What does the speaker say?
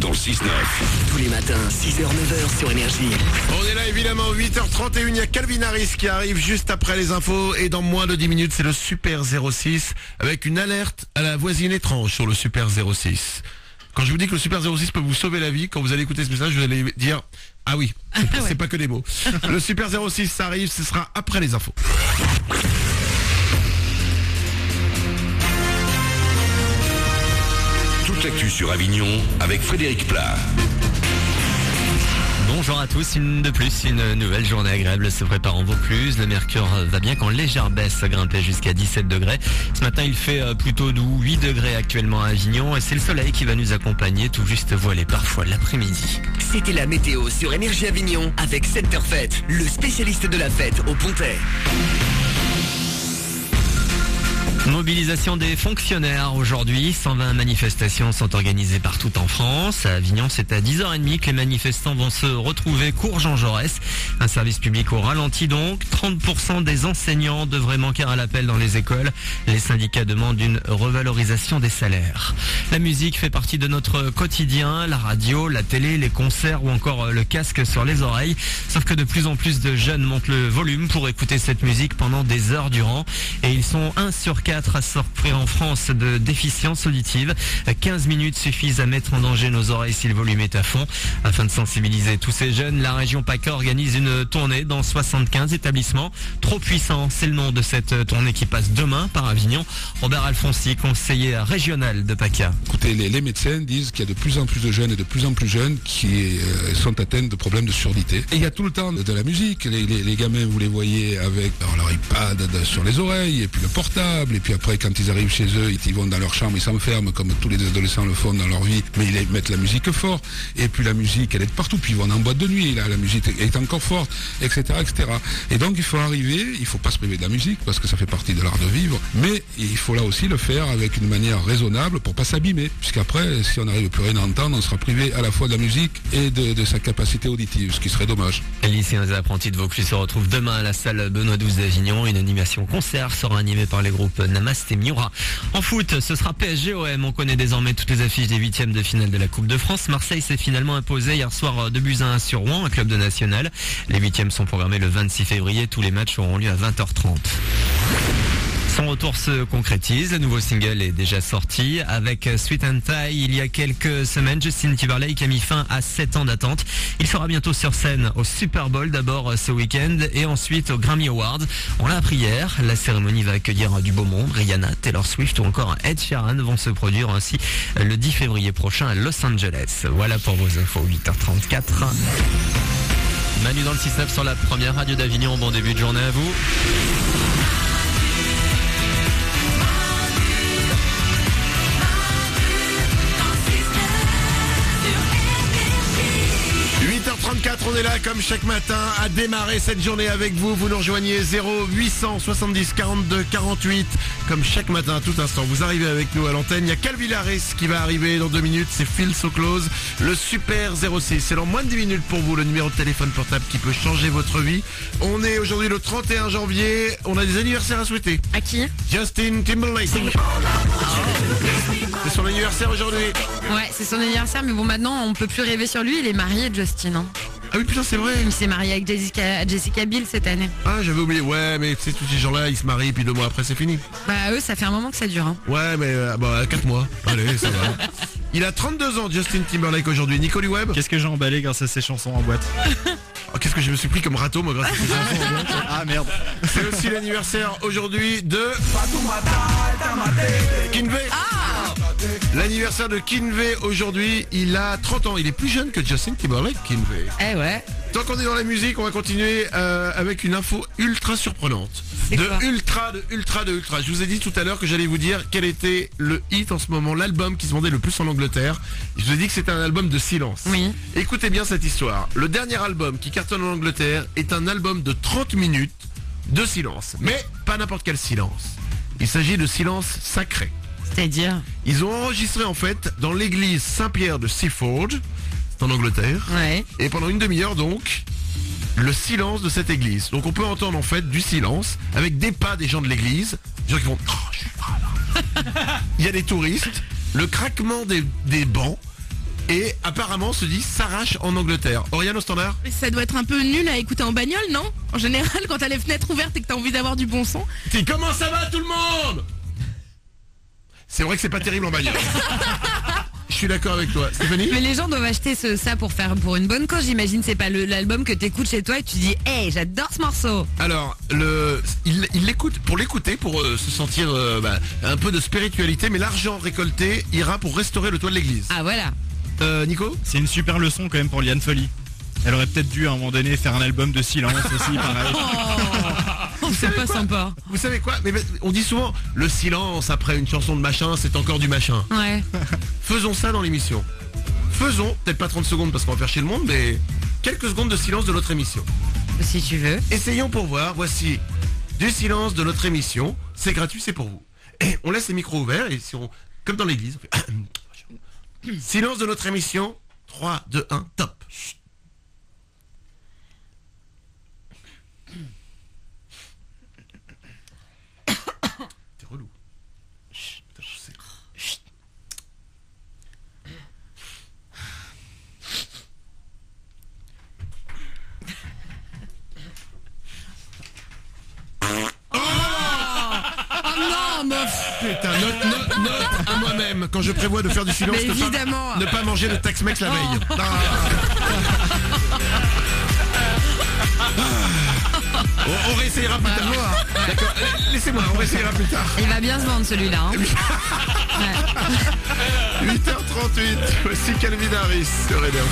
dans le 6-9. Tous les matins, 6h, 9h sur Énergie. On est là évidemment, 8h31, il y a Calvin Harris qui arrive juste après les infos et dans moins de 10 minutes, c'est le Super 06 avec une alerte à la voisine étrange sur le Super 06. Quand je vous dis que le Super 06 peut vous sauver la vie, quand vous allez écouter ce message, vous allez dire « Ah oui, c'est pas que des mots ». Le Super 06, ça arrive, ce sera après les infos. Toute l'actu sur Avignon avec Frédéric Plat. Bonjour à tous, une nouvelle journée agréable se prépare en Vaucluse. Le mercure va bien qu'en légère baisse, grimpé jusqu'à 17 degrés. Ce matin, il fait plutôt doux, 8 degrés actuellement à Avignon et c'est le soleil qui va nous accompagner, tout juste voilé parfois l'après-midi. C'était la météo sur Énergie Avignon avec Centerfait, le spécialiste de la fête au Pontet. Mobilisation des fonctionnaires aujourd'hui. 120 manifestations sont organisées partout en France. À Avignon, c'est à 10h30 que les manifestants vont se retrouver cours Jean Jaurès. Un service public au ralenti donc. 30% des enseignants devraient manquer à l'appel dans les écoles. Les syndicats demandent une revalorisation des salaires. La musique fait partie de notre quotidien. La radio, la télé, les concerts ou encore le casque sur les oreilles. Sauf que de plus en plus de jeunes montent le volume pour écouter cette musique pendant des heures durant. Et ils sont 1 sur 4 à souffrir en France de déficience auditive. 15 minutes suffisent à mettre en danger nos oreilles si le volume est à fond. Afin de sensibiliser tous ces jeunes, la région PACA organise une tournée dans 75 établissements. Trop puissant, c'est le nom de cette tournée qui passe demain par Avignon. Robert Alfonsi, conseiller régional de PACA. Écoutez, les médecins disent qu'il y a de plus en plus de jeunes et de plus en plus jeunes qui sont atteints de problèmes de surdité. Et il y a tout le temps de la musique. Les gamins, vous les voyez avec leur iPad sur les oreilles, et puis le portable, et puis après quand ils arrivent chez eux, ils vont dans leur chambre, ils s'enferment comme tous les adolescents le font dans leur vie, mais ils mettent la musique fort, et puis la musique elle est de partout, puis ils vont en boîte de nuit, là, la musique est encore forte, etc., etc. Et donc il faut arriver, il faut pas se priver de la musique, parce que ça fait partie de l'art de vivre, mais il faut là aussi le faire avec une manière raisonnable pour pas s'abîmer, puisqu'après, si on n'arrive plus à rien à entendre, on sera privé à la fois de la musique et de sa capacité auditive, ce qui serait dommage. Les lycéens et apprentis de Vaucluse se retrouvent demain à la salle Benoît XII d'Avignon. Une animation concert sera animée par les groupes Namaste et Miura. En foot, ce sera PSG-OM. On connaît désormais toutes les affiches des 8e de finale de la Coupe de France. Marseille s'est finalement imposé hier soir 2-1 sur Rouen, un club de national. Les 8e sont programmés le 26 février. Tous les matchs auront lieu à 20h30. Son retour se concrétise, le nouveau single est déjà sorti. Avec Sweet and Tie, il y a quelques semaines, Justin Timberlake a mis fin à 7 ans d'attente. Il sera bientôt sur scène au Super Bowl, d'abord ce week-end, et ensuite au Grammy Awards. On l'a appris hier, la cérémonie va accueillir du beau monde. Rihanna, Taylor Swift ou encore Ed Sheeran vont se produire ainsi le 10 février prochain à Los Angeles. Voilà pour vos infos, 8h34. Manu dans le 6-9 sur la première radio d'Avignon. Bon début de journée à vous. 8h34, on est là comme chaque matin à démarrer cette journée avec vous. Vous nous rejoignez 0800 70 42 48 comme chaque matin à tout instant. Vous arrivez avec nous à l'antenne. Il y a Calvin Harris qui va arriver dans 2 minutes. C'est Feel So Close, le Super 06. C'est dans moins de 10 minutes pour vous, le numéro de téléphone portable qui peut changer votre vie. On est aujourd'hui le 31 janvier. On a des anniversaires à souhaiter. À qui? Justin Timberlake. C'est son anniversaire aujourd'hui. Ouais, c'est son anniversaire, mais bon, maintenant on peut plus rêver sur lui. Il est marié, Justin. Hein. Ah oui, putain, c'est vrai. Il s'est marié avec Jessica Biel cette année. Ah, j'avais oublié. Ouais, mais tu sais, tous ces gens-là, ils se marient, puis 2 mois après, c'est fini. Bah, eux, ça fait un moment que ça dure. Hein. Ouais, mais 4 mois. Allez, ça va. Il a 32 ans, Justin Timberlake, aujourd'hui. Nicolas Webb. Qu'est-ce que j'ai emballé grâce à ces chansons en boîte? Oh, qu'est-ce que je me suis pris comme râteau, moi, grâce à ces chansons en boîte. Ah, merde. C'est aussi l'anniversaire aujourd'hui de Kinvey. L'anniversaire de Kinvey aujourd'hui, il a 30 ans. Il est plus jeune que Justin Timberlake, Kinvey. Eh ouais. Tant qu'on est dans la musique, on va continuer avec une info ultra surprenante. Ultra. Je vous ai dit tout à l'heure que j'allais vous dire quel était le hit en ce moment, l'album qui se vendait le plus en Angleterre. Je vous ai dit que c'était un album de silence. Oui. Écoutez bien cette histoire. Le dernier album qui cartonne en Angleterre est un album de 30 minutes de silence. Mais pas n'importe quel silence. Il s'agit de silence sacré. C'est-à-dire? Ils ont enregistré en fait dans l'église Saint-Pierre de Seaforth, c'est en Angleterre. Ouais. Et pendant une demi-heure donc, le silence de cette église. Donc on peut entendre en fait du silence avec des pas des gens de l'église, des gens qui vont je suis pas là. Il y a des touristes, le craquement des bancs et apparemment se dit s'arrache en Angleterre. Oriane au standard? Mais ça doit être un peu nul à écouter en bagnole, non? En général, quand t'as les fenêtres ouvertes et que t'as envie d'avoir du bon son. Comment ça va tout le monde? C'est vrai que c'est pas terrible en bagnole. Je suis d'accord avec toi. Stéphanie? Mais les gens doivent acheter ça pour une bonne cause, j'imagine. C'est pas l'album que t'écoutes chez toi et tu dis hey, j'adore ce morceau. Alors, il l'écoute pour l'écouter, pour se sentir un peu de spiritualité, mais l'argent récolté ira pour restaurer le toit de l'église. Ah voilà. Nico? C'est une super leçon quand même pour Liane Folly. Elle aurait peut-être dû à un moment donné faire un album de silence aussi, pareil. C'est pas sympa. Vous savez quoi? Mais on dit souvent le silence après une chanson de machin, c'est encore du machin. Ouais. Faisons ça dans l'émission. Faisons, peut-être pas 30 secondes parce qu'on va faire chier le monde, mais quelques secondes de silence de notre émission. Si tu veux. Essayons pour voir. Voici du silence de notre émission. C'est gratuit, c'est pour vous. Et on laisse les micros ouverts et si on, comme dans l'église, on fait silence de notre émission. 3, 2, 1, top. T'es relou. Putain, je sais. Non, meuf. Putain, note à moi-même quand je prévois de faire du silence. Mais évidemment. Ne pas manger de Tex-Mex la veille. On réessayera plus tard. D'accord, laissez-moi, on réessayera plus tard. Il va bien se vendre celui-là. Hein. 8h38, voici Calvin Harris sur Énergie.